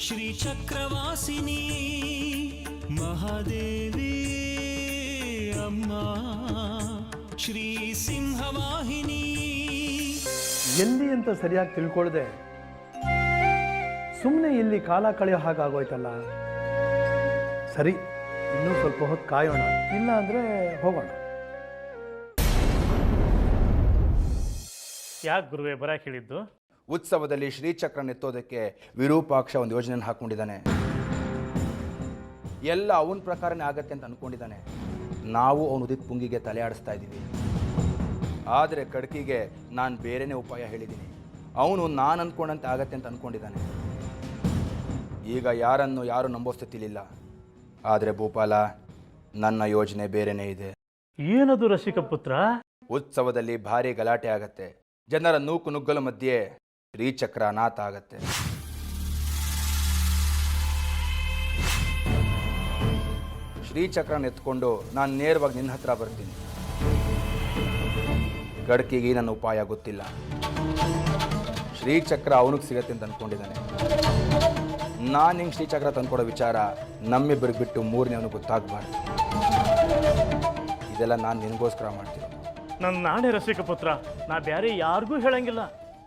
ಶ್ರೀಚಕ್ರವಾಸಿನಿ ಮಹಾದೇವಿ ಅಮ್ಮ ಶ್ರೀ ಸಿಂಹವಾಹಿನಿ. ಎಲ್ಲಿ ಅಂತ ಸರಿಯಾಗಿ ತಿಳ್ಕೊಳ್ಳದೆ ಸುಮ್ಮನೆ ಇಲ್ಲಿ ಕಾಲ ಕಳೆಯೋ ಹಾಗಾಗೋಯ್ತಲ್ಲ. ಸರಿ, ಇನ್ನೂ ಸ್ವಲ್ಪ ಹೊತ್ತು ಕಾಯೋಣ, ಇಲ್ಲ ಅಂದರೆ ಹೋಗೋಣ. ಯಾಕೆ ಗುರುವೆ ಬರಕ್ಕೆ ಹೇಳಿದ್ದು? ಉತ್ಸವದಲ್ಲಿ ಶ್ರೀಚಕ್ರ ನೆತ್ತೋದಕ್ಕೆ ವಿರೂಪಾಕ್ಷ ಒಂದು ಯೋಜನೆ ಹಾಕ್ಕೊಂಡಿದ್ದಾನೆ. ಎಲ್ಲ ಅವನ ಪ್ರಕಾರನೇ ಆಗತ್ತೆ ಅಂತ ಅಂದ್ಕೊಂಡಿದ್ದಾನೆ. ನಾವು ಅವನು ಉದಿತ್ ಪುಂಗಿಗೆ ತಲೆ ಆಡಿಸ್ತಾ ಇದ್ದೀವಿ. ಆದರೆ ಕಡ್ಕಿಗೆ ನಾನು ಬೇರೆನೇ ಉಪಾಯ ಹೇಳಿದ್ದೀನಿ. ಅವನು ನಾನು ಅಂದ್ಕೊಂಡಂತೆ ಆಗತ್ತೆ ಅಂತ ಅಂದ್ಕೊಂಡಿದ್ದಾನೆ. ಈಗ ಯಾರು ನಂಬೋ ಸ್ಥಿತಿಲಿಲ್ಲ. ಆದರೆ ಭೂಪಾಲ, ನನ್ನ ಯೋಜನೆ ಬೇರೆನೇ ಇದೆ. ಏನದು ರಸಿಕ ಪುತ್ರ? ಉತ್ಸವದಲ್ಲಿ ಭಾರಿ ಗಲಾಟೆ ಆಗತ್ತೆ. ಜನರ ನೂಕು ನುಗ್ಗಲ ಮಧ್ಯೆ ಶ್ರೀಚಕ್ರ ಅನಾಥ ಆಗತ್ತೆ. ಶ್ರೀಚಕ್ರನ ಎತ್ಕೊಂಡು ನಾನು ನೇರವಾಗಿ ನಿನ್ನ ಹತ್ರ ಬರ್ತೀನಿ. ಗಡ್ಕಿಗೆ ನನ್ನ ಉಪಾಯ ಗೊತ್ತಿಲ್ಲ. ಶ್ರೀಚಕ್ರ ಅವನಿಗೆ ಸಿಗತ್ತೆ ಅಂತ ಅಂದ್ಕೊಂಡಿದ್ದಾನೆ. ನಾನು ಹಿಂಗೆ ಶ್ರೀಚಕ್ರ ತಂದ್ಕೊಡೋ ವಿಚಾರ ನಮ್ಮಿಬ್ಬರಿಗೆ ಬಿಟ್ಟು ಮೂರನೇ ಅವನಿಗೆ ಗೊತ್ತಾಗಬಾರ್ದು. ಇದೆಲ್ಲ ನಾನು ನಿನಗೋಸ್ಕರ ಮಾಡ್ತೀನಿ. ನನ್ನ ನಾನೇ ರಸಿಕ ಪುತ್ರ, ನಾ ಬೇರೆ ಯಾರಿಗೂ ಹೇಳಂಗಿಲ್ಲ.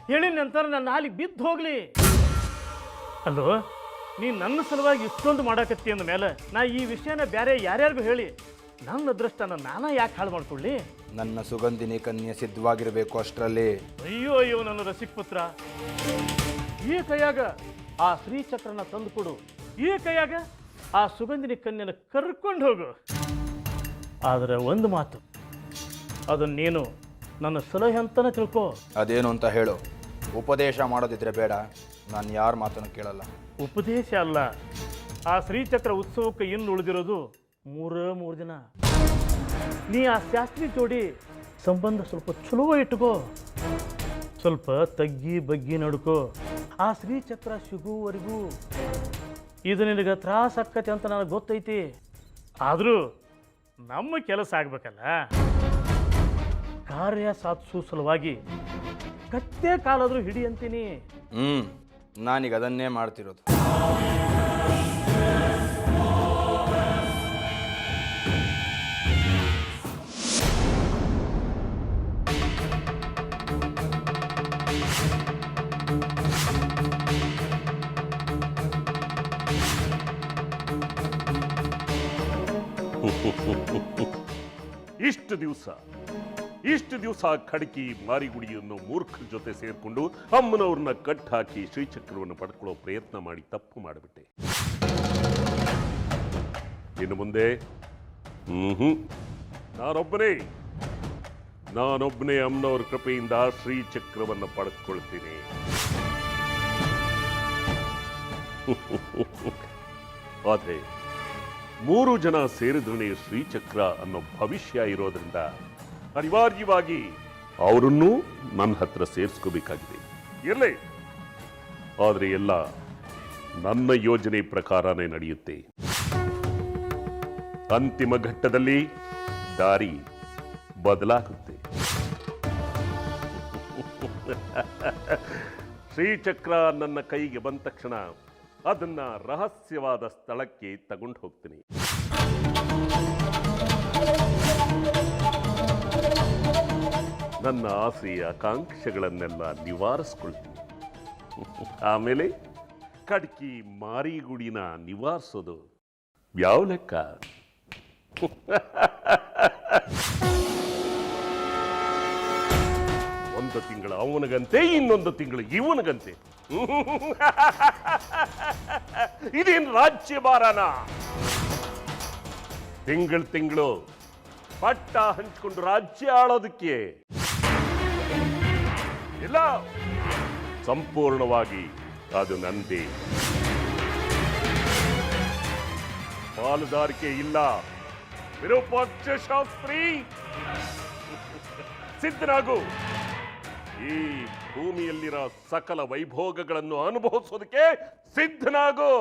ಹೇಳಿ ನಂತರ ನನ್ನ ನಾಲಿಗೆ ಬಿದ್ದು ಹೋಗ್ಲಿ. ಅಲ್ಲೋ, ನೀ ನನ್ನ ಸಲುವಾಗಿ ಇಷ್ಟೊಂದು ಮಾಡಾಕತ್ತಿ ಅಂದ ಮೇಲೆ ನಾ ಈ ವಿಷಯನ ಬೇರೆ ಯಾರ್ಯಾರಿಗೂ ಹೇಳಿ ನನ್ನ ಅದೃಷ್ಟನ ನಾನಾ ಯಾಕೆ ಹಾಳು ಮಾಡ್ಕೊಳ್ಳಿ? ನನ್ನ ಸುಗಂಧಿನಿ ಕನ್ಯೆ ಸಿದ್ಧವಾಗಿರಬೇಕು. ಅಷ್ಟರಲ್ಲಿ ಅಯ್ಯೋ ನನ್ನ ರಸಿಕ ಪುತ್ರ, ಈ ಕೈಯಾಗ ಆ ಶ್ರೀಚಕ್ರನ ತಂದು ಕೊಡು, ಈ ಕೈಯಾಗ ಆ ಸುಗಂಧಿನಿ ಕನ್ಯೆನ ಕರ್ಕೊಂಡು ಹೋಗು. ಆದರೆ ಒಂದು ಮಾತು, ಅದನ್ನು ನೀನು ನನ್ನ ಸಲಹೆ ಅಂತಲೇ ತಿಳ್ಕೊ. ಅದೇನು ಅಂತ ಹೇಳು. ಉಪದೇಶ ಮಾಡೋದಿದ್ರೆ ಬೇಡ, ನಾನು ಯಾರ ಮಾತನ್ನು ಕೇಳಲ್ಲ. ಉಪದೇಶ ಅಲ್ಲ, ಆ ಶ್ರೀಚಕ್ರ ಉತ್ಸವಕ್ಕೆ ಇನ್ನು ಉಳಿದಿರೋದು ಮೂರು ದಿನ. ನೀ ಆ ಶಾಸ್ತ್ರಿ ಜೋಡಿ ಸಂಬಂಧ ಸ್ವಲ್ಪ ಚಲೋ ಇಟ್ಕೋ, ಸ್ವಲ್ಪ ತಗ್ಗಿ ಬಗ್ಗಿ ನಡ್ಕೋ. ಆ ಶ್ರೀಚಕ್ರ ಸಿಗುವವರೆಗೂ ಇದು ನಿನಗೆ ತ್ರಾಸ ಆಕ್ಕತಿ ಅಂತ ನನಗೆ ಗೊತ್ತೈತಿ. ಆದರೂ ನಮ್ಮ ಕೆಲಸ ಆಗ್ಬೇಕಲ್ಲ. ಕಾರ್ಯ ಸಾಧಿಸೋ ಸಲುವಾಗಿ ಕತ್ತೆ ಕಾಲಾದರೂ ಹಿಡಿ ಅಂತೀನಿ. ನಾನೀಗ ಅದನ್ನೇ ಮಾಡ್ತಿರೋದು. ಇಷ್ಟು ದಿವಸ ಖಡ್ಕಿ ಮಾರಿಗುಡಿಯನ್ನು ಮೂರ್ಖರ ಜೊತೆ ಸೇರ್ಕೊಂಡು ಅಮ್ಮನವ್ರನ್ನ ಕಟ್ ಹಾಕಿ ಶ್ರೀಚಕ್ರವನ್ನು ಪಡ್ಕೊಳ್ಳೋ ಪ್ರಯತ್ನ ಮಾಡಿ ತಪ್ಪು ಮಾಡಿಬಿಟ್ಟೆ. ಇನ್ನು ಮುಂದೆ ನಾನೊಬ್ಬನೇ ಅಮ್ಮನವ್ರ ಕೃಪೆಯಿಂದ ಶ್ರೀಚಕ್ರವನ್ನು ಪಡ್ಕೊಳ್ತೀನಿ. ಆದ್ರೆ 3 ಜನ ಸೇರಿದ್ರೆ ಶ್ರೀಚಕ್ರ ಅನ್ನೋ ಭವಿಷ್ಯ ಇರೋದ್ರಿಂದ ಅನಿವಾರ್ಯವಾಗಿ ಅವರನ್ನು ನನ್ನ ಹತ್ರ ಸೇರಿಸ್ಕೋಬೇಕಾಗಿದೆ. ಇರಲಿ, ಆದರೆ ಎಲ್ಲ ನನ್ನ ಯೋಜನೆ ಪ್ರಕಾರನೇ ನಡೆಯುತ್ತೆ. ಅಂತಿಮ ಘಟ್ಟದಲ್ಲಿ ದಾರಿ ಬದಲಾಗುತ್ತೆ. ಶ್ರೀಚಕ್ರ ನನ್ನ ಕೈಗೆ ಬಂದ ತಕ್ಷಣ ಅದನ್ನ ರಹಸ್ಯವಾದ ಸ್ಥಳಕ್ಕೆ ತಗೊಂಡು ಹೋಗ್ತೀನಿ. ನನ್ನ ಆಸೆ ಆಕಾಂಕ್ಷೆಗಳನ್ನೆಲ್ಲ ನಿವಾರಿಸ್ಕೊಳ್ತೀನಿ. ಆಮೇಲೆ ಕಡ್ಕಿ ಮಾರಿಗುಡಿನ ನಿವಾರಿಸೋದು ಯಾವ ಲೆಕ್ಕ? ಒಂದು ತಿಂಗಳು ಅವನಿಗಂತೆ, ಇನ್ನೊಂದು ತಿಂಗಳು ಇವನಿಗಂತೆ. ಇದೇನು ರಾಜ್ಯಭಾರನ? ತಿಂಗಳು ಪಟ್ಟ ಹಂಚಿಕೊಂಡು ರಾಜ್ಯ ಆಳೋದಕ್ಕೆ ಇಲ್ಲ, ಸಂಪೂರ್ಣವಾಗಿ ಅದು ನಂದೇ. ಪಾಲುದಾರಿಕೆ ಇಲ್ಲ. ವಿರೂಪಾಕ್ಷ ಶಾಸ್ತ್ರಿ, ಸಿದ್ಧನಾಗು. ಈ ಭೂಮಿಯಲ್ಲಿರೋ ಸಕಲ ವೈಭೋಗಗಳನ್ನು ಅನುಭವಿಸೋದಕ್ಕೆ ಸಿದ್ಧನಾಗು.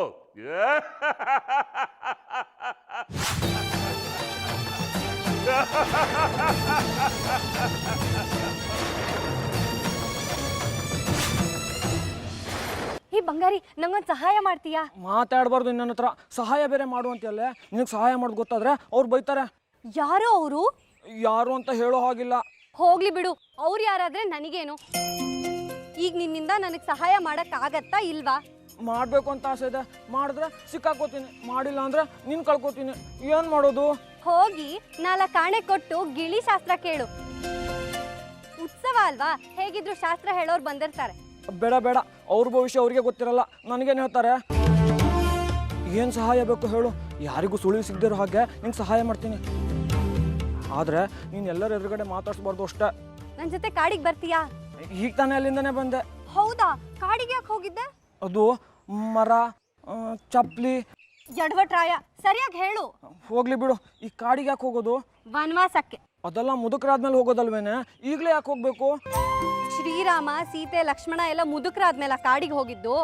ಈ ಬಂಗಾರಿ ನಂಗೊಂದು ಸಹಾಯ ಮಾಡ್ತೀಯಾ? ಮಾತಾಡಬಾರ್ದು ನನ್ನ ಹತ್ರ. ಸಹಾಯ ಬೇರೆ ಮಾಡುವಂತಲ್ಲೇ. ನಿನಗೆ ಸಹಾಯ ಮಾಡೋದು ಗೊತ್ತಾದ್ರೆ ಅವ್ರು ಬೈತಾರೆ. ಯಾರೋ ಅವರು? ಯಾರು ಅಂತ ಹೇಳೋ ಹಾಗಿಲ್ಲ. ಹೋಗ್ಲಿ ಬಿಡು, ಅವ್ರು ಯಾರಾದ್ರೆ ನನಗೇನು? ಈಗ ನಿನ್ನಿಂದ ನನಗೆ ಸಹಾಯ ಮಾಡಕ್ಕಾಗತ್ತಾ ಇಲ್ವಾ? ಮಾಡಬೇಕು ಅಂತ ಆಸೆ ಇದೆ. ಮಾಡಿದ್ರೆ ಸಿಕ್ಕಾಕೋತೀನಿ, ಮಾಡಿಲ್ಲ ಅಂದ್ರೆ ನಿನ್ ಕಳ್ಕೊತೀನಿ. ಏನು ಮಾಡೋದು? ಹೋಗಿ 4 ಕಾಣೆ ಕೊಟ್ಟು ಗಿಳಿ ಶಾಸ್ತ್ರ ಕೇಳು. ಉತ್ಸವ ಅಲ್ವಾ, ಹೇಗಿದ್ರು ಶಾಸ್ತ್ರ ಹೇಳೋರು ಬಂದಿರ್ತಾರೆ. ಬೇಡ ಬೇಡ, ಅವ್ರ ಭವಿಷ್ಯ ಅವ್ರಿಗೆ ಗೊತ್ತಿರಲ್ಲ, ನನಗೇನು ಹೇಳ್ತಾರೆ? ಏನು ಸಹಾಯ ಬೇಕು ಹೇಳು? ಯಾರಿಗೂ ಸುಳಿವು ಸಿಗದಿರೋ ಹಾಗೆ ನಿಂಗೆ ಸಹಾಯ ಮಾಡ್ತೀನಿ. ಆದರೆ ನೀನು ಎಲ್ಲರ ಎದುರುಗಡೆ ಮಾತಾಡ್ಸ್ಬಾರ್ದು ಅಷ್ಟೇ. ನನ್ನ ಜೊತೆ ಕಾಡಿಗೆ ಬರ್ತೀಯಾ? ಈಗ ತಾನೇ ಅಲ್ಲಿಂದನೇ ಬಂದೆ. ಹೌದಾ? ಕಾಡಿಗೆ ಯಾಕೆ ಹೋಗಿದ್ದೆ? ಅದು ಮರ, ಚಪ್ಪಲಿ. ಜಡ್ವಟ್ರಾಯ, ಸರಿಯಾಗಿ ಹೇಳು. ಹೋಗ್ಲಿ ಬಿಡು. ಈ ಕಾಡಿಗೆ ಯಾಕೆ ಹೋಗೋದು? ವನವಾಸಕ್ಕೆ. ಅದೆಲ್ಲ ಮುದುಕರಾದ್ಮೇಲೆ ಹೋಗೋದಲ್ವೇನೆ? ಈಗಲೇ ಯಾಕೆ ಹೋಗ್ಬೇಕು? ಶ್ರೀರಾಮ, ಸೀತೆ, ಲಕ್ಷ್ಮಣ ಎಲ್ಲ ಮುದುಕರಾದ್ಮೇಲೆ ಕಾಡಿಗೆ ಹೋಗಿದ್ದು?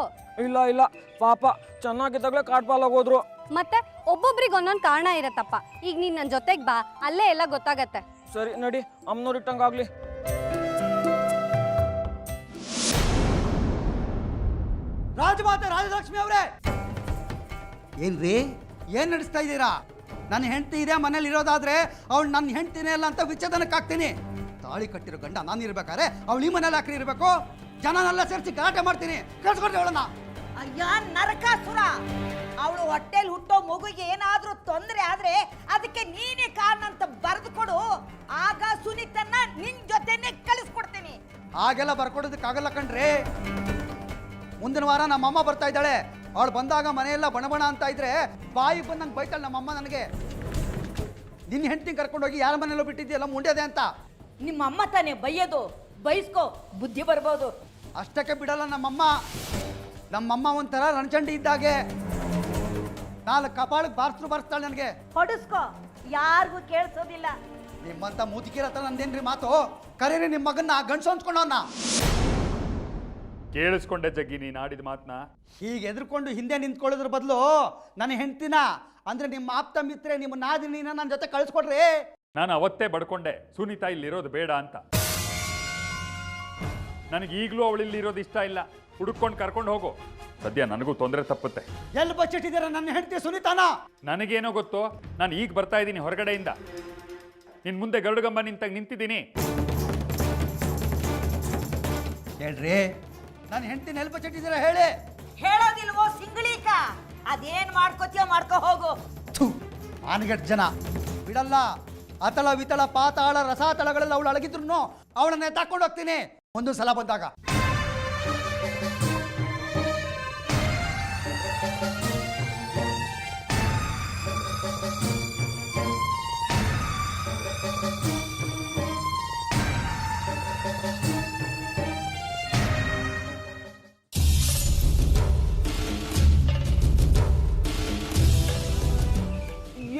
ಇಲ್ಲ ಇಲ್ಲ, ಪಾಪ ಚೆನ್ನಾಗಿದ್ದಾಗಲೇ ಕಾಡ್ಪಾಲಾಗೋದ್ರು. ಮತ್ತೆ ಒಬ್ಬೊಬ್ರಿಗೆ ಒಂದೊಂದು ಕಾರಣ ಇರತ್ತಪ್ಪ. ಈಗ ನೀನ್ ನನ್ನ ಜೊತೆಗೆ ಬಾ, ಅಲ್ಲೇ ಎಲ್ಲ ಗೊತ್ತಾಗತ್ತೆ. ಸರಿ ನಡಿ, ಅಮ್ಮನವ್ರು ಇಟ್ಟಂಗಾಗ್ಲಿ. ರಾಜಮಾತೆ ರಾಜಲಕ್ಷ್ಮಿ ಅವರೇ, ಏನ್ರಿ ಏನ್ ನಡೆಸ್ತಾ ಇದ್ದೀರಾ? ನನ್ನ ಹೆಂಡತಿ ಇದೆ ಮನೇಲಿ ಇರೋದಾದ್ರೆ ಅವಳು ನನ್ನ ಹೆಂಡತಿನೇ ಅಲ್ಲ ಅಂತ ವಿಚ್ಛೇದನಕ್ಕೆ ಹಾಕ್ತೀನಿ. ತಾಳಿ ಕಟ್ಟಿರೋ ಗಂಡ ನಾನು ಇರ್ಬೇಕಾದ್ರೆ ಅವಳು ಈ ಮನೇಲಿ ಹಾಕಿ ಇರಬೇಕು? ಜನನೆಲ್ಲ ಸೇರಿಸಿ ಗಲಾಟೆ ಮಾಡ್ತೀನಿ. ಕಳ್ಸ್ಕೊಡ್ರಿ ಅವಳನ್ನ. ಅಯ್ಯ ನರಕಾಸುರ, ಅವಳು ಹೊಟ್ಟೆಲಿ ಹುಟ್ಟೋ ಮಗುಗೆ ಏನಾದ್ರೂ ತೊಂದರೆ ಆದ್ರೆ ಅದಕ್ಕೆ ನೀನೇ ಕಾರಣ ಅಂತ ಬರೆದು ಕೊಡು. ಆಗ ಸುನೀತನ್ನ ನಿನ್ ಜೊತೆನೆ ಕಳಿಸ್ಕೊಡ್ತೀನಿ. ಹಾಗೆಲ್ಲ ಬರ್ಕೊಡೋದಕ್ಕಾಗಲ್ಲ ಕಣ್ರಿ. ಮುಂದಿನ ವಾರ ನಮ್ಮಮ್ಮ ಬರ್ತಾ ಇದ್ದಾಳೆ. ಅವಳು ಬಂದಾಗ ಮನೆಯೆಲ್ಲ ಬಣಬಣ ಅಂತ ಇದ್ರೆ ಬಾಯಿಗೆ ಬಂದಂಗೆ ಬೈತಾಳೆ ನಮ್ಮಮ್ಮ ನನಗೆ. ನಿನ್ನ ಹೆಂಡತಿ ಕರ್ಕೊಂಡೋಗಿ ಯಾರ ಮನೆಯಲ್ಲೋ ಬಿಟ್ಟಿದ್ಯಲ್ಲ ಮುಂಡ್ಯದೆ ಅಂತ. ನಿಮ್ಮಮ್ಮ ತಾನೇ ಬೈಯೋದು, ಬೈಸ್ಕೋ, ಬುದ್ಧಿ ಬರ್ಬೋದು. ಅಷ್ಟಕ್ಕೆ ಬಿಡಲ್ಲ ನಮ್ಮಮ್ಮ. ನಮ್ಮಮ್ಮ ಒಂಥರ ರಣಚಂಡಿ ಇದ್ದಾಗೆ. 4 ಕಪಾಳಕ್ಕೆ ಬಾರಿಸ್ತಾಳೆ ನನಗೆ. ಹೊಡಿಸ್ಕೋ, ಯಾರಿಗೂ ಕೇಳಿಸೋದಿಲ್ಲ. ನಿಮ್ಮಂತ ಮುದುಕಿರ ಹತ್ರ ನಂದೇನ್ರಿ ಮಾತು? ಕರೀರಿ ನಿಮ್ಮ ಮಗನ್ನ ಗಂಡಸು ಅಂದ್ಕೊಂಡವನ್ನ. ಕೇಳಿಸ್ಕೊಂಡೆ ಜಗ್ಗಿ ನೀನು ಆಡಿದ ಮಾತನ್ನ. ಹೀಗೆ ಎದ್ರುಕೊಂಡು ಹಿಂದೆ ನಿಂತ್ಕೊಳ್ಳೋದ್ರ ಬದಲು ನನ್ನ ಹೆಂಡ್ತಿನ ಅಂದ್ರೆ ನಿಮ್ಮ ಆಪ್ತ ಮಿತ್ರೆ ನಿಮ್ಮ ನಾದಿನಿನ ನನ್ನ ಜೊತೆ ಕಳಿಸ್ಕೊಡ್ರಿ. ನಾನು ಅವತ್ತೇ ಬಡ್ಕೊಂಡೆ ಸುನೀತಾ ಇಲ್ಲಿರೋದು ಬೇಡ ಅಂತ. ನನಗೆ ಈಗಲೂ ಅವಳಿಲ್ಲಿ ಇರೋದು ಇಷ್ಟ ಇಲ್ಲ. ಹುಡುಕೊಂಡು ಕರ್ಕೊಂಡು ಹೋಗು. ಸದ್ಯ ನನಗೂ ತೊಂದರೆ ತಪ್ಪುತ್ತೆ. ಎಲ್ಲಿ ಬಚ್ಚಿಟ್ಟಿದ್ದೀರ ನನ್ನ ಹೆಂಡತಿ ಸುನೀತಾನ? ನನಗೇನೋ ಗೊತ್ತು. ನಾನು ಈಗ ಬರ್ತಾ ಇದ್ದೀನಿ ಹೊರಗಡೆಯಿಂದ. ನಿನ್ನ ಮುಂದೆ ಗರುಡಗಂಬ ನಿಂತಿದ್ದೀನಿ. ಹೇಳ್ರಿ, ನನ್ನ ಹೆಂಡತಿನ ಎಲ್ಲಿ ಬಚ್ಚಿಟ್ಟಿದ್ದೀರ ಹೇಳಿ. ಹೇಳೋದಿಲ್ವೋ ಸಿಂಗಳೀಕ? ಅದೇನ್ ಮಾಡ್ಕೋತೀಯೋ ಮಾಡ್ಕೋ ಹೋಗು. ಆನೆಗಟ್ಟು ಜನ ಬಿಡಲ್ಲ. ಅತಳ ವಿತಳ ಪಾತಾಳ ರಸಾತಳಗಳೆಲ್ಲ ಅವಳು ಅಳಗಿದ್ರು ಅವಳನ್ನ ತಕೊಂಡು ಹೋಗ್ತೀನಿ ಒಂದು ಸಲ ಬಂದಾಗ.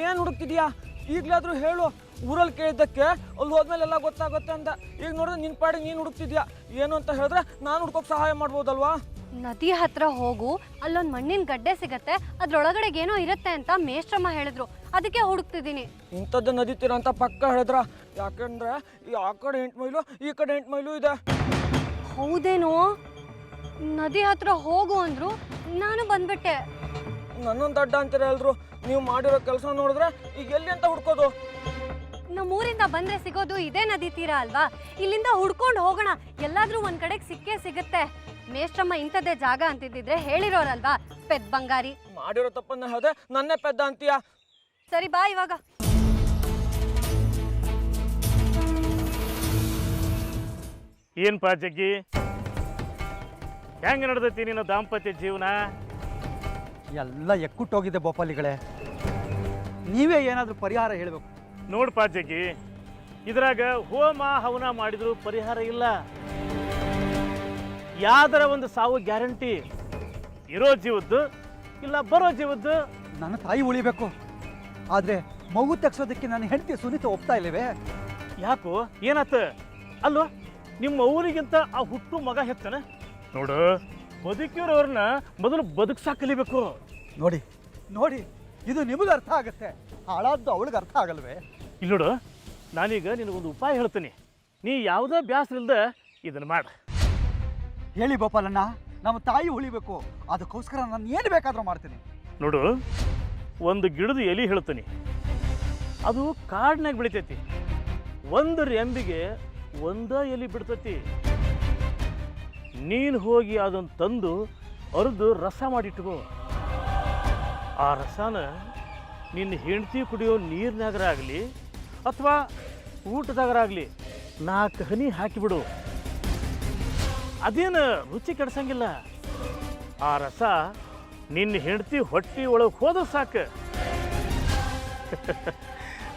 ಏನು ಹುಡುಕ್ತಿದ್ಯಾ? ಈಗಲಾದ್ರೂ ಹೇಳು. ಊರಲ್ಲಿ ಕೇಳಿದ್ದಕ್ಕೆ ಅಲ್ಲಿ ಹೋದ್ಮೇಲೆ ಎಲ್ಲ ಗೊತ್ತಾಗುತ್ತೆ ಅಂತ. ಈಗ ನೋಡಿದ್ರೆ ನಿನ್ನ ಪಾಡಿಗೆ ನೀನು ಹುಡುಕ್ತಿದ್ಯಾ. ಏನು ಅಂತ ಹೇಳಿದ್ರೆ ನಾನು ಹುಡ್ಕೋಕೆ ಸಹಾಯ ಮಾಡ್ಬೋದಲ್ವಾ? ನದಿ ಹತ್ರ ಹೋಗು, ಅಲ್ಲೊಂದು ಮಣ್ಣಿನ ಗಡ್ಡೆ ಸಿಗತ್ತೆ, ಅದ್ರೊಳಗಡೆ ಏನೋ ಇರುತ್ತೆ ಅಂತ ಮೇಷ್ಟ್ರಮ್ಮ ಹೇಳಿದ್ರು, ಅದಕ್ಕೆ ಹುಡುಕ್ತಿದ್ದೀನಿ. ಇಂಥದ್ದು ನದಿತೀರ ಅಂತ ಪಕ್ಕ ಹೇಳಿದ್ರ? ಯಾಕೆಂದ್ರೆ ಆ ಕಡೆ 8 ಮೈಲು ಈ ಕಡೆ 8 ಮೈಲು ಇದೆ. ಹೌದೇನೋ? ನದಿ ಹತ್ರ ಹೋಗು ಅಂದ್ರು, ನಾನು ಬಂದ್ಬಿಟ್ಟೆ. ನನ್ನೊಂದು ಅಡ್ಡ ಅಂತೀರ ಎಲ್ರು. ನೀವು ಮಾಡಿರೋ ಕೆಲಸ ನೋಡಿದ್ರೆ ಈಗ ಎಲ್ಲಿ ಅಂತ ಹುಡ್ಕೋದು? ನಮ್ಮೂರಿಂದ ಬಂದ್ರೆ ಸಿಗೋದು ಇದೇ ನದಿ ತೀರ ಅಲ್ವಾ? ಇಲ್ಲಿಂದ ಹುಡ್ಕೊಂಡು ಹೋಗೋಣ, ಎಲ್ಲಾದ್ರೂ ಒಂದ್ ಕಡೆಗೆ ಸಿಕ್ಕೇ ಸಿಗುತ್ತೆ. ಮೇಷ್ಟ್ರಮ್ಮ ಇಂಥದ್ದೇ ಜಾಗ ಅಂತಿದ್ದಿದ್ರೆ ಹೇಳಿರೋರಲ್ವಾ, ಪೆದ್ ಬಂಗಾರಿ. ಮಾಡಿರೋ ತಪ್ಪನ್ನ ಹೇಳಿದ್ರೆ ನನ್ನೇ ಪೆದ್ದ ಅಂತೀಯ. ಸರಿ ಬಾ ಇವಾಗ. ಏನ್ಪಾ ಜಗ್ಗಿ, ಹೆಂಗ ನಡೆದೈತಿ ನಿನ್ನ ದಾಂಪತ್ಯ ಜೀವನ? ಎಲ್ಲ ಎಕ್ಕುಟ್ಟೋಗಿದೆ ಬೋಪಾಲಿಗಳೇ. ನೀವೇ ಏನಾದರೂ ಪರಿಹಾರ ಹೇಳಬೇಕು. ನೋಡ್ಪಾ ಜಗ್ಗಿ, ಇದ್ರಾಗ ಹೋಮ ಹವನ ಮಾಡಿದ್ರು ಪರಿಹಾರ ಇಲ್ಲ. ಯಾವ್ದರ ಒಂದು ಸಾವು ಗ್ಯಾರಂಟಿ ಇರೋ ಜೀವದ್ದು ಇಲ್ಲ ಬರೋ ಜೀವದ್ದು. ನನ್ನ ತಾಯಿ ಉಳಿಬೇಕು, ಆದರೆ ಮಗು ತೆಗ್ಸೋದಕ್ಕೆ ನನ್ನ ಹೆಂಡತಿ ಸುನೀತಾ ಒಪ್ತಾ ಇಲ್ಲವೇ? ಯಾಕೋ ಏನಾತ? ಅಲ್ವಾ ನಿಮ್ಮ ಊರಿಗಿಂತ ಆ ಹುಟ್ಟು ಮಗ ಹೆಚ್ಚನ? ನೋಡು, ಬದುಕಿರೋರ್ನ ಮೊದಲು ಬದುಕ್ಸಾಕ್ ಕಲಿಬೇಕು. ನೋಡಿ ನೋಡಿ, ಇದು ನಿಮಗೆ ಅರ್ಥ ಆಗುತ್ತೆ, ಹಾಳಾದ್ದು ಅವಳಿಗೆ ಅರ್ಥ ಆಗಲ್ವೇ? ಇಲ್ಲಿ ನೋಡು, ನಾನೀಗ ನಿನಗೊಂದು ಉಪಾಯ ಹೇಳ್ತೀನಿ. ನೀ ಯಾವುದೇ ಬ್ಯಾಸರ ಇಲ್ದ ಇದನ್ನು ಮಾಡ. ಹೇಳಿ ಗೋಪಾಲಣ್ಣ, ನಮ್ಮ ತಾಯಿ ಉಳಿಬೇಕು. ಅದಕ್ಕೋಸ್ಕರ ನಾನು ಏನು ಬೇಕಾದರೂ ಮಾಡ್ತೀನಿ. ನೋಡು, ಒಂದು ಗಿಡದ ಎಲಿ ಹೇಳ್ತೀನಿ, ಅದು ಕಾಡಿನಾಗ ಬೆಳಿತೈತಿ. ಒಂದು ರೆಂಬಿಗೆ ಒಂದ ಎಲಿ ಬಿಡ್ತೈತಿ. ನೀನು ಹೋಗಿ ಅದನ್ನು ತಂದು ಅರ್ದು ರಸ ಮಾಡಿಟ್ಕೋ. ಆ ರಸನ ನಿನ್ನ ಹೆಂಡತಿ ಕುಡಿಯೋ ನೀರಿನಾಗರಾಗಲಿ ಅಥವಾ ಊಟದಾಗರಾಗಲಿ 4 ಹನಿ ಹಾಕಿಬಿಡು. ಅದೇನು ರುಚಿ ಕೆಡ್ಸಂಗಿಲ್ಲ. ಆ ರಸ ನಿನ್ನ ಹೆಂಡತಿ ಹೊಟ್ಟಿ ಒಳಗೆ ಹೋದ ಸಾಕು,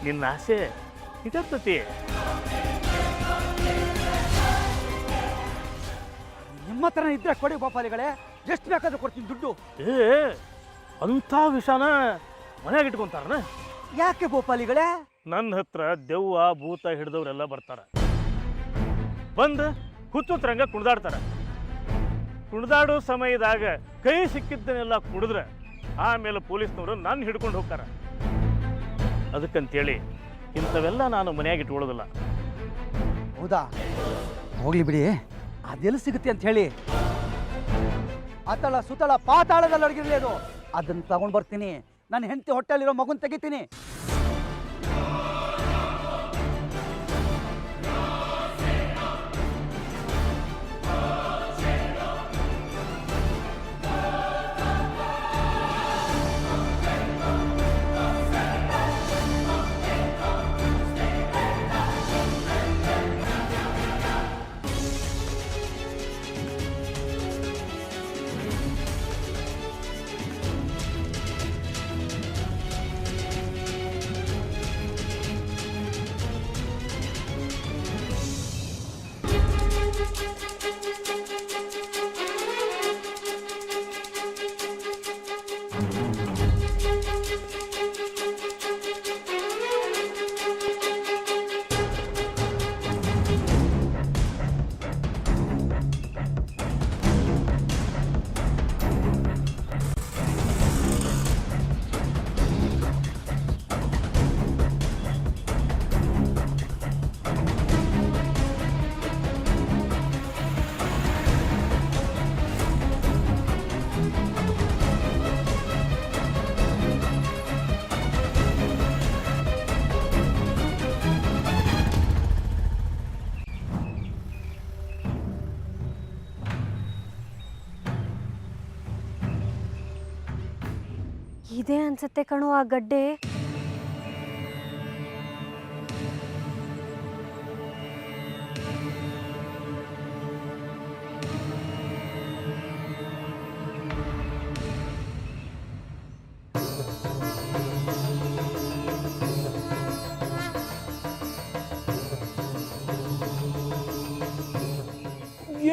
ನಿನ್ನ ಆಸೆ ಇಟತ್ತತಿ. ನಿಮ್ಮ ಹತ್ರ ಇದ್ರೆ ಕೊಡಿ ಗೋಪಾಲಿಗಳೇ, ಎಷ್ಟು ಬೇಕಾದ್ರೂ ಕೊಡ್ತೀನಿ ದುಡ್ಡು. ಅಂಥ ವಿಷಾನ ಮನೆಯಾಗ ಇಟ್ಕೊಂತಾರನ? ಯಾಕೆ ಗೋಪಾಲಿಗಳೇ? ನನ್ನ ಹತ್ರ ದೆವ್ವ ಭೂತ ಹಿಡಿದವರೆಲ್ಲ ಬರ್ತಾರ. ಬಂದು ಹುಚ್ಚುತ್ರಂಗ ಕುಣಿದಾಡ್ತಾರ. ಕುಣಿದಾಡೋ ಸಮಯದಾಗ ಕೈ ಸಿಕ್ಕಿದ್ದನ್ನೆಲ್ಲ ಕುಡಿದ್ರೆ ಆಮೇಲೆ ಪೊಲೀಸ್ನವರು ನನ್ನ ಹಿಡ್ಕೊಂಡು ಹೋಗ್ತಾರ. ಅದಕ್ಕಂತೇಳಿ ಇಂಥವೆಲ್ಲ ನಾನು ಮನೆಯಾಗ ಇಟ್ಕೊಳ್ಳೋದಿಲ್ಲ. ಹೌದಾ? ಹೋಗ್ಲಿ ಬಿಡಿ, ಅದೆಲ್ಲಿ ಸಿಗುತ್ತೆ ಅಂತ ಹೇಳಿ. ಅತಳ ಸುತಳ ಪಾತಾಳದಲ್ಲಿ ಅಡಗಿರಲಿ ಅದು. ಅದನ್ನು ತಗೊಂಡು ಬರ್ತೀನಿ. ನನ್ನ ಹೆಂಡತಿ ಹೊಟ್ಟೆಲಿರೋ ಮಗುನ್ ತೆಗಿತೀನಿ. ಇದೇ ಅನ್ಸುತ್ತೆ ಕಣೋ ಆ ಗಡ್ಡೆ.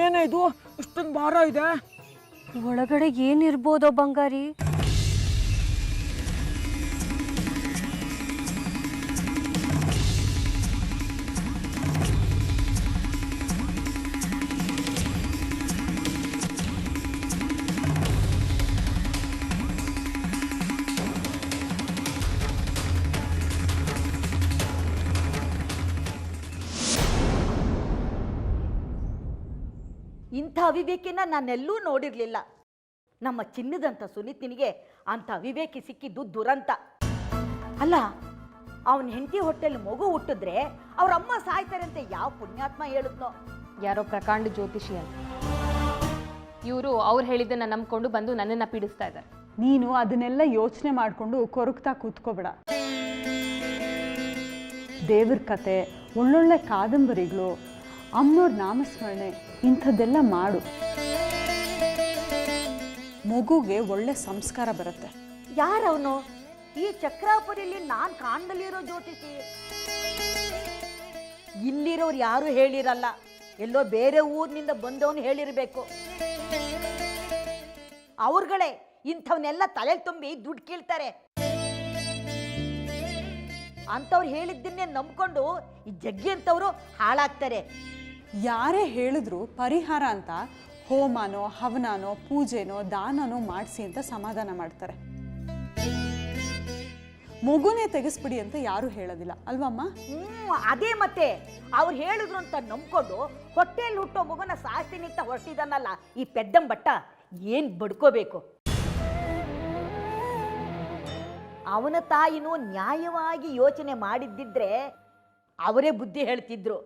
ಏನೇ ಇದು, ಇಷ್ಟೊಂದು ಭಾರ ಇದೆ? ಒಳಗಡೆ ಏನಿರ್ಬೋದೋ ಬಂಗಾರಿ. ಇಂಥ ಅವಿವೇಕಿನ ನಾನೆಲ್ಲೂ ನೋಡಿರಲಿಲ್ಲ. ನಮ್ಮ ಚಿನ್ನದಂಥ ಸುನೀತಿನಿಗೆ ಅಂಥ ಅವಿವೇಕಿ ಸಿಕ್ಕಿದ್ದು ದುರಂತ. ಅಲ್ಲ, ಅವನ ಹೆಂಡತಿ ಹೊಟ್ಟೆಲಿ ಮಗು ಹುಟ್ಟಿದ್ರೆ ಅವ್ರ ಅಮ್ಮ ಸಾಯ್ತಾರೆ ಅಂತ ಯಾವ ಪುಣ್ಯಾತ್ಮ ಹೇಳಿದ್ನೋ? ಯಾರೋ ಪ್ರಕಾಂಡ ಜ್ಯೋತಿಷಿ ಅಂತ. ಇವರು ಅವ್ರು ಹೇಳಿದ್ದನ್ನ ನಂಬ್ಕೊಂಡು ಬಂದು ನನ್ನನ್ನು ಪೀಡಿಸ್ತಾ ಇದ್ದಾರೆ. ನೀನು ಅದನ್ನೆಲ್ಲ ಯೋಚನೆ ಮಾಡಿಕೊಂಡು ಕೊರಗ್ತಾ ಕೂತ್ಕೋಬೇಡ. ದೇವ್ರ ಕತೆ, ಒಳ್ಳೊಳ್ಳೆ ಕಾದಂಬರಿಗಳು, ಅಮ್ಮನವ್ರ ನಾಮಸ್ಮರಣೆ ಇಂಥದ್ದೆಲ್ಲ ಮಾಡು. ಮಗುಗೆ ಒಳ್ಳೆ ಸಂಸ್ಕಾರ ಬರುತ್ತೆ. ಯಾರವನು? ಈ ಚಕ್ರಾಪುರಿಲಿ ನಾನು ಕಾಣದಲ್ಲಿರೋ ಜ್ಯೋತಿಷಿ. ಇಲ್ಲಿರೋರು ಯಾರು ಹೇಳಿರಲ್ಲ, ಎಲ್ಲೋ ಬೇರೆ ಊರಿನಿಂದ ಬಂದವನು ಹೇಳಿರಬೇಕು. ಅವ್ರುಗಳೇ ಇಂಥವನ್ನೆಲ್ಲ ತಲೆ ತುಂಬಿ ದುಡ್ಡು ಕೀಳ್ತಾರೆ. ಅಂಥವ್ರು ಹೇಳಿದ್ದನ್ನೇ ನಂಬ್ಕೊಂಡು ಈ ಜಗ್ಗಿ ಅಂತವರು ಹಾಳಾಗ್ತಾರೆ. ಯಾರೇ ಹೇಳಿದ್ರು ಪರಿಹಾರ ಅಂತ ಹೋಮನೋ ಹವನನೋ ಪೂಜೆನೋ ದಾನನೋ ಮಾಡಿಸಿ ಅಂತ ಸಮಾಧಾನ ಮಾಡ್ತಾರೆ. ಮಗುನೇ ತೆಗೆಸ್ಬಿಡಿ ಅಂತ ಯಾರೂ ಹೇಳೋದಿಲ್ಲ ಅಲ್ವಮ್ಮ? ಅದೇ ಮತ್ತೆ ಅವ್ರು ಹೇಳಿದ್ರು ಅಂತ ನಂಬ್ಕೊಂಡು ಹೊಟ್ಟೆಯಲ್ಲಿ ಹುಟ್ಟೋ ಮಗುನ ಸಾಸ್ತೀನಿ ಅಂತ ಹೊರಟಿದಾನಲ್ಲ ಈ ಪೆದ್ದಂಬಟ್ಟ, ಏನ್ ಬಡ್ಕೋಬೇಕು. ಅವನ ತಾಯಿನೂ ನ್ಯಾಯವಾಗಿ ಯೋಚನೆ ಮಾಡಿದ್ದಿದ್ರೆ ಅವರೇ ಬುದ್ಧಿ ಹೇಳ್ತಿದ್ರು.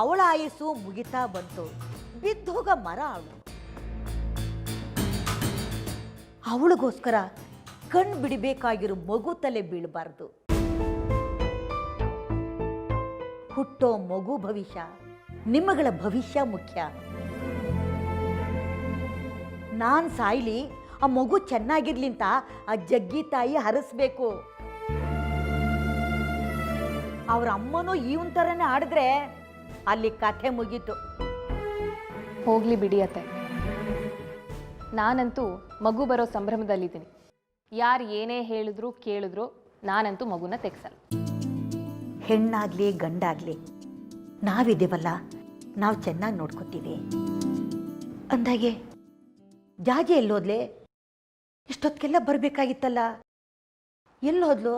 ಅವಳ ಆಯಸ್ಸು ಮುಗಿತಾ ಬಂತು, ಬಿದ್ದೋಗ ಮರ ಅವಳು. ಅವಳಿಗೋಸ್ಕರ ಕಣ್ಣು ಬಿಡಬೇಕಾಗಿರೋ ಮಗು ತಲೆ ಬೀಳಬಾರ್ದು. ಹುಟ್ಟೋ ಮಗು ಭವಿಷ್ಯ, ನಿಮ್ಮಗಳ ಭವಿಷ್ಯ ಮುಖ್ಯ. ನಾನ್ ಸಾಯ್ಲಿ, ಆ ಮಗು ಚೆನ್ನಾಗಿರ್ಲಿಂತ ಆ ಜಗ್ಗಿ ತಾಯಿ ಹರಸ್ಬೇಕು. ಅವ್ರ ಅಮ್ಮನೂ ಇವನ್ ಥರನೇ ಆಡಿದ್ರೆ ಅಲ್ಲಿ ಕಥೆ ಮುಗೀತು. ಹೋಗ್ಲಿ ಬಿಡಿ ಅತ್ತೆ, ನಾನಂತೂ ಮಗು ಬರೋ ಸಂಭ್ರಮದಲ್ಲಿದ್ದೀನಿ. ಯಾರು ಏನೇ ಹೇಳಿದ್ರು ಕೇಳಿದ್ರು ನಾನಂತೂ ಮಗುನ ತೆಗ್ಸಲ್ಲ. ಹೆಣ್ಣಾಗ್ಲಿ ಗಂಡಾಗ್ಲಿ ನಾವಿದೇವಲ್ಲ, ನಾವು ಚೆನ್ನಾಗಿ ನೋಡ್ಕೊತೀವಿ. ಅಂದಾಗೆ ಜಾಜಿ ಎಲ್ಲೋದ್ಲೆ? ಇಷ್ಟೊತ್ತಿಗೆಲ್ಲ ಬರಬೇಕಾಗಿತ್ತಲ್ಲ, ಎಲ್ಲೋದ್ಲು?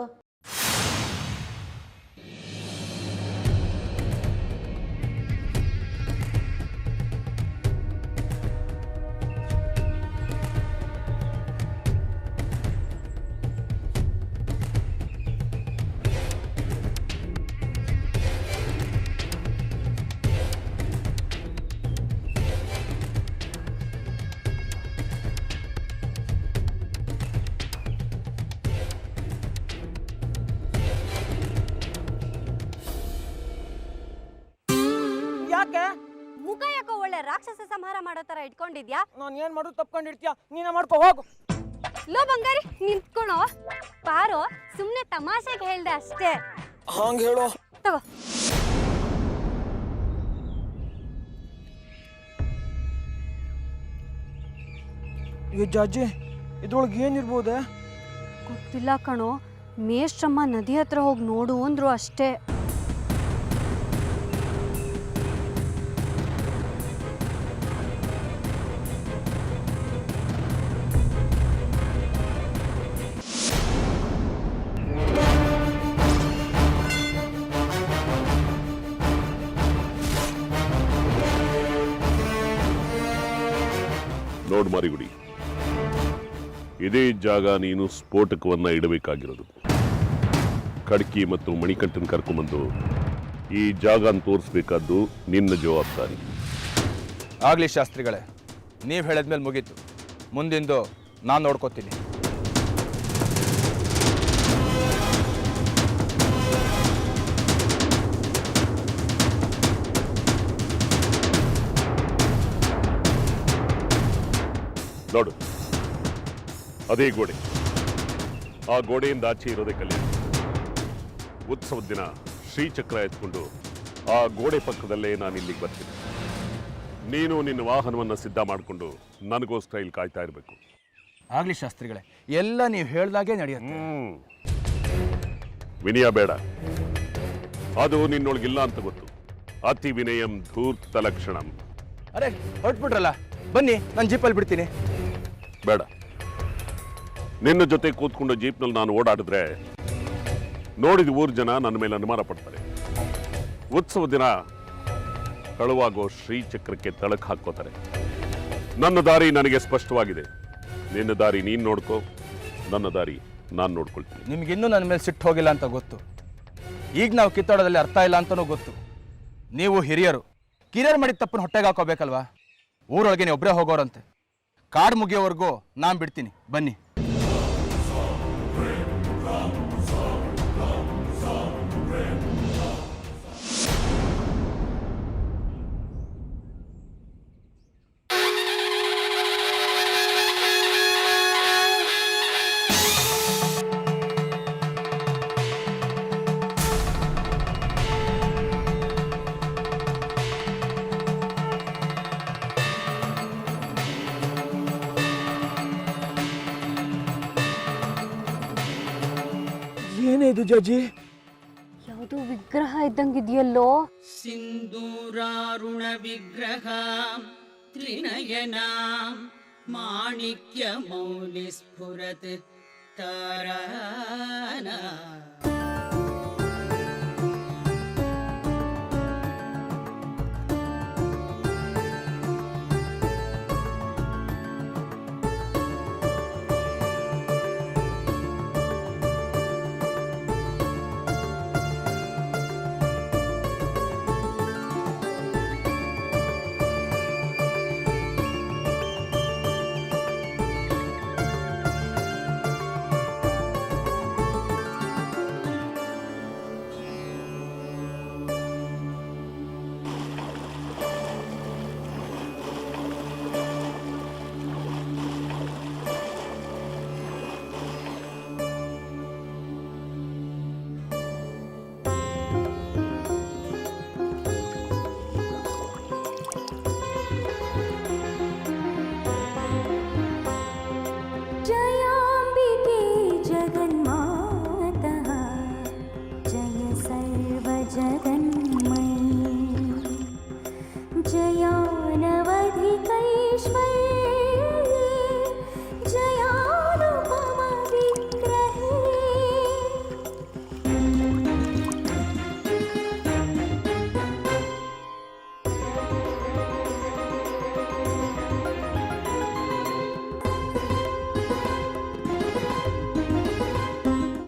ಯಾಕೆ ಮುಖ ಯಾಕೋ ಒಳ್ಳೆ ರಾಕ್ಷಸ ಸಂಹಾರ ಮಾಡೋ ತರ ಇಟ್ಕೊಂಡಿದ್ಯಾ? ನಾನು ಏನ್ ಮಾಡೋದು ತಪ್ಕೊಂಡಿರ್ತೀಯ, ನೀನೇ ಮಾಡ್ಕೋ ಹೋಗು. ಲೋ ಬಂಗಾರಿ, ನಿಂತ್ಕೊಳೋ. ಪಾರೋ, ಸುಮ್ನೆ ತಮಾಷೆಗೆ ಹೇಳ್ದೆ ಅಷ್ಟೇ. ಹಂಗ ಹೇಳೋ. ತಗೋ. ಈ ಜಾಜಿ ಇದ್ರೊಳಗೆ ಏನಿರ್ಬೋದೆ? ಗೊತ್ತಿಲ್ಲ ಕಣೋ, ಮೇಷ್ಟ್ರಮ್ಮ ನದಿ ಹತ್ರ ಹೋಗಿ ನೋಡು ಅಂದ್ರು ಅಷ್ಟೇ. ನೋಡ್ ಮಾರಿಗುಡಿ, ಇದೇ ಜಾಗ ನೀನು ಸ್ಫೋಟಕವನ್ನ ಇಡಬೇಕಾಗಿರೋದು. ಖಡ್ಕಿ ಮತ್ತು ಮಣಿಕಂಠನ್ ಕರ್ಕೊಂಬಂದು ಈ ಜಾಗನ ತೋರಿಸ್ಬೇಕಾದ್ದು ನಿನ್ನ ಜವಾಬ್ದಾರಿ. ಆಗಲಿ ಶಾಸ್ತ್ರಿಗಳೇ, ನೀವು ಹೇಳಿದ್ಮೇಲೆ ಮುಗೀತು. ಮುಂದಿಂದು ನಾನು ನೋಡ್ಕೋತೀನಿ. ನೋಡು, ಅದೇ ಗೋಡೆ. ಆ ಗೋಡೆಯಿಂದ ಆಚೆ ಇರೋದೇ ಕಲ್ಯಾಣ. ಉತ್ಸವದ ದಿನ ಶ್ರೀಚಕ್ರ ಎತ್ಕೊಂಡು ಆ ಗೋಡೆ ಪಕ್ಕದಲ್ಲೇ ನಾನು ಇಲ್ಲಿಗೆ ಬರ್ತೀನಿ. ನೀನು ನಿನ್ನ ವಾಹನವನ್ನು ಸಿದ್ಧ ಮಾಡಿಕೊಂಡು ನನಗೋಸ್ಕರ ಇಲ್ಲಿ ಕಾಯ್ತಾ ಇರಬೇಕು. ಆಗಲಿ ಶಾಸ್ತ್ರಿಗಳೇ, ಎಲ್ಲ ನೀವು ಹೇಳ್ದಾಗೆ ನಡೆಯುತ್ತೆ. ವಿನಯ ಬೇಡ, ಅದು ನಿನ್ನೊಳಗಿಲ್ಲ ಅಂತ ಗೊತ್ತು. ಅತಿ ವಿನಯಂ ಧೂರ್ತ ಲಕ್ಷಣಂ. ಅರೆ ಹೊರಟ್ಬಿಟ್ರಲ್ಲ, ಬನ್ನಿ ನಾನು ಜೀಪಲ್ಲಿ ಬಿಡ್ತೀನಿ. ಬೇಡ, ನಿನ್ನ ಜೊತೆ ಕೂತ್ಕೊಂಡು ಜೀಪ್ನಲ್ಲಿ ನಾನು ಓಡಾಡಿದ್ರೆ ನೋಡಿದ ಊರು ಜನ ನನ್ನ ಮೇಲೆ ಅನುಮಾನ ಪಡ್ತಾರೆ. ಉತ್ಸವ ದಿನ ಕಳುವಾಗೋ ಶ್ರೀಚಕ್ರಕ್ಕೆ ತಳಕು ಹಾಕೋತಾರೆ. ನನ್ನ ದಾರಿ ನನಗೆ ಸ್ಪಷ್ಟವಾಗಿದೆ. ನಿನ್ನ ದಾರಿ ನೀನು ನೋಡ್ಕೋ, ನನ್ನ ದಾರಿ ನಾನು ನೋಡ್ಕೊಳ್ತೀನಿ. ನಿಮ್ಗಿನ್ನೂ ನನ್ನ ಮೇಲೆ ಸಿಟ್ಟು ಹೋಗಿಲ್ಲ ಅಂತ ಗೊತ್ತು. ಈಗ ನಾವು ಕಿತ್ತಾಡೋದಲ್ಲಿ ಅರ್ಥ ಇಲ್ಲ ಅಂತಲೂ ಗೊತ್ತು. ನೀವು ಹಿರಿಯರು, ಕಿರಿಯರು ಮಾಡಿದ ತಪ್ಪನ್ನು ಹೊಟ್ಟೆಗೆ ಹಾಕೋಬೇಕಲ್ವಾ? ಊರೊಳಗೆ ನೀವು ಒಬ್ಬರೇ ಹೋಗೋರಂತೆ. ಕಾಡು ಮುಗಿಯೋವರೆಗೂ ನಾನು ಬಿಡ್ತೀನಿ, ಬನ್ನಿ. ಏನೇ ಇದು ಜಾಜಿ? ಯಾವುದು ವಿಗ್ರಹ ಇದ್ದಂಗಿದೆಯಲ್ಲೋ. ಸಿಂಧೂರಾರುಣ ವಿಗ್ರಹ ತ್ರಿನಯನ ಮಾಣಿಕ್ಯ ಮೌಲಿ ಸ್ಫುರತ್ ತಾರಾನ